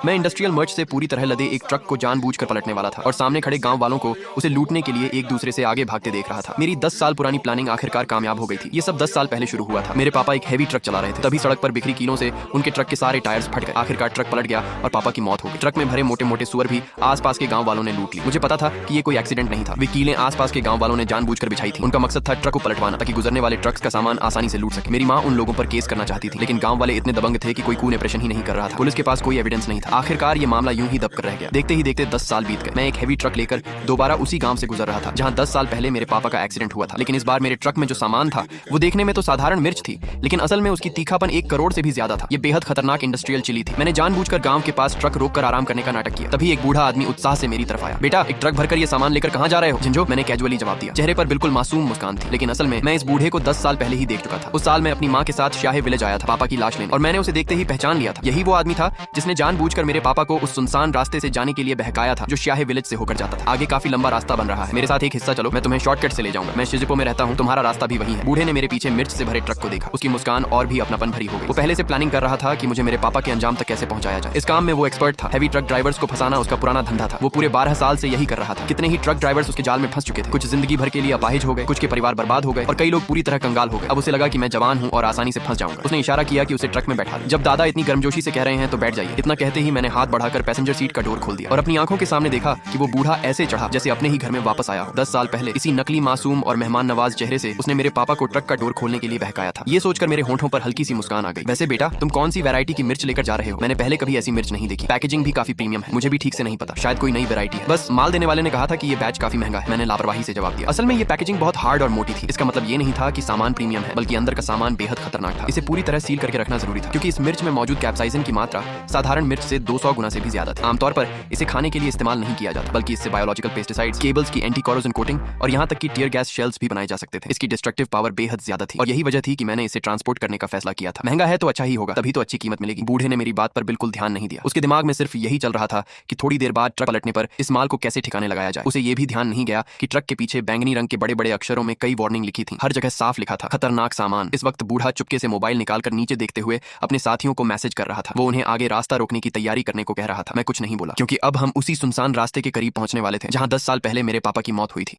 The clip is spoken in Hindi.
मैं इंडस्ट्रियल मर्च से पूरी तरह लदे एक ट्रक को जानबूझकर पलटने वाला था और सामने खड़े गांव वालों को उसे लूटने के लिए एक दूसरे से आगे भागते देख रहा था। मेरी 10 साल पुरानी प्लानिंग आखिरकार कामयाब हो गई थी। ये सब 10 साल पहले शुरू हुआ था। मेरे पापा एक हैवी ट्रक चला रहे थे, तभी सड़क पर बिखरी कीलों से उनके ट्रक के सारे टायर्स फट गए। आखिरकार ट्रक पलट गया और पापा की मौत हो गई। ट्रक में भरे मोटे मोटे सुअर भी आसपास के गांव वालों ने लूट ली। मुझे पता था कि ये कोई एक्सीडेंट नहीं था। वे कीलें आसपास के गांव वालों ने जानबूझकर बिछाई थी। उनका मकसद था ट्रक को पलटवाना ताकि गुजरने वाले ट्रक्स का सामान आसानी से लूट सके। मेरी माँ उन लोगों पर केस करना चाहती थी, लेकिन गांव वाले इतने दबंग थे कि कोई कूल ऑपरेशन ही नहीं कर रहा था। पुलिस के पास कोई एविडेंस नहीं था। आखिरकार ये मामला यूं ही दबकर रह गया। देखते ही देखते 10 साल बीत गए। मैं एक हैवी ट्रक लेकर दोबारा उसी गांव से गुजर रहा था जहां 10 साल पहले मेरे पापा का एक्सीडेंट हुआ था। लेकिन इस बार मेरे ट्रक में जो सामान था वो देखने में तो साधारण मिर्च थी, लेकिन असल में उसकी तीखापन 1 करोड़ से भी ज्यादा था। ये बेहद खतरनाक इंडस्ट्रियल चिली थी। मैंने जानबूझकर गांव के पास ट्रक रोककर आराम करने का नाटक किया। तभी एक बूढ़ा आदमी उत्साह से मेरी तरफ आया। बेटा, एक ट्रक भरकर ये सामान लेकर कहां जा रहे हो? झिंझो, मैंने कैजुअली जवाब दिया। चेहरे पर बिल्कुल मासूम मुस्कान थी, लेकिन असल में मैं इस बूढ़े को 10 साल पहले ही देख चुका था। उस साल मैं अपनी माँ के साथ शाहे विलेज आया था पापा की लाश लेने, और मैंने उसे देखते ही पहचान लिया था। यही वो आदमी था जिसने जानबूझकर मेरे पापा को उस सुनसान रास्ते से जाने के लिए बहकाया था जो शाहे विलेज से होकर जाता था। आगे काफी लंबा रास्ता बन रहा है, मेरे साथ एक हिस्सा चलो, मैं तुम्हें शॉर्टकट से ले जाऊंगा। मैं शिजुको में रहता हूँ, तुम्हारा रास्ता भी वही है। बूढ़े ने मेरे पीछे मिर्च से भरे ट्रक को देखा। उसकी मुस्कान और भी अपनापन भरी हो गई। वो पहले से प्लानिंग कर रहा था कि मुझे मेरे पापा के अंजाम तक कैसे पहुंचाया जाए। इस काम में वो एक्सपर्ट था। हैवी ट्रक ड्राइवर्स को फंसाना उसका पुराना धंधा था। वो पूरे 12 साल से यही कर रहा था। कितने ही ट्रक ड्राइवर्स उसके जाल में फंस चुके थे। कुछ जिंदगी भर के लिए अपाहिज हो गए, कुछ के परिवार बर्बाद हो गए और कई लोग पूरी तरह कंगाल हो गए। अब उसे लगा कि मैं जवान हूँ और आसानी से फंस जाऊंगा। उसने इशारा किया कि उसे ट्रक में बैठा दे। जब दादा इतनी गर्मजोशी से कह रहे हैं तो बैठ जाइए, इतना कहते ही मैंने हाथ बढ़ाकर पैसेंजर सीट का डोर खोल दिया और अपनी आंखों के सामने देखा कि वो बूढ़ा ऐसे चढ़ा जैसे अपने ही घर में वापस आया हो। 10 साल पहले इसी नकली मासूम और मेहमान नवाज चेहरे से उसने मेरे पापा को ट्रक का डोर खोलने के लिए बहकाया था। ये सोचकर मेरे होंठों पर हल्की सी मुस्कान आ गई। वैसे बेटा, तुम कौन सी वैरायटी की मिर्च लेकर जा रहे हो? मैंने पहले कभी ऐसी मिर्च नहीं देखी। पैकेजिंग भी काफी प्रीमियम है। मुझे भी ठीक से नहीं पता, शायद कोई नई वैरायटी है। बस माल देने वाले ने कहा था कि ये बैच काफी महंगा है। मैंने लापरवाही से जवाब दिया। असल में ये पैकेजिंग बहुत हार्ड और मोटी थी। इसका मतलब ये नहीं था कि सामान प्रीमियम है, बल्कि अंदर का सामान बेहद खतरनाक था। इसे पूरी तरह सील करके रखना जरूरी था, क्योंकि इस मिर्च में मौजूद कैप्साइसिन की मात्रा साधारण मिर्च से 200 गुना से भी ज्यादा थी। आमतौर पर इसे खाने के लिए इस्तेमाल नहीं किया जाता, बल्कि इससे बायोलॉजिकल पेस्टिसाइड्स, केबल्स की एंटी कोरोजन कोटिंग और यहाँ तक कि टीयर गैस शेल्स भी बनाए जा सकते थे। इसकी डिस्ट्रक्टिव पावर बेहद ज्यादा थी और यही वजह थी कि मैंने इसे ट्रांसपोर्ट करने का फैसला किया था। महंगा है तो अच्छा ही होगा, तभी तो अच्छी कीमत मिलेगी। बूढ़े ने मेरी बात पर बिल्कुल ध्यान नहीं दिया। उसके दिमाग में सिर्फ यही चल रहा था कि थोड़ी देर बाद ट्रक पलटने पर इस माल को कैसे ठिकाने लगाया जाए। उसे ये भी ध्यान नहीं गया कि ट्रक के पीछे बैंगनी रंग के बड़े बड़े अक्षरों में कई वार्निंग लिखी थी। हर जगह साफ लिखा था, खतरनाक सामान। इस वक्त बूढ़ा चुपके से मोबाइल निकालकर नीचे देखते हुए अपने साथियों को मैसेज कर रहा था। वो उन्हें आगे रास्ता रोकने की तैयारी करने को कह रहा था। मैं कुछ नहीं बोला, क्योंकि अब हम उसी सुनसान रास्ते के करीब पहुंचने वाले थे जहां 10 साल पहले मेरे पापा की मौत हुई थी।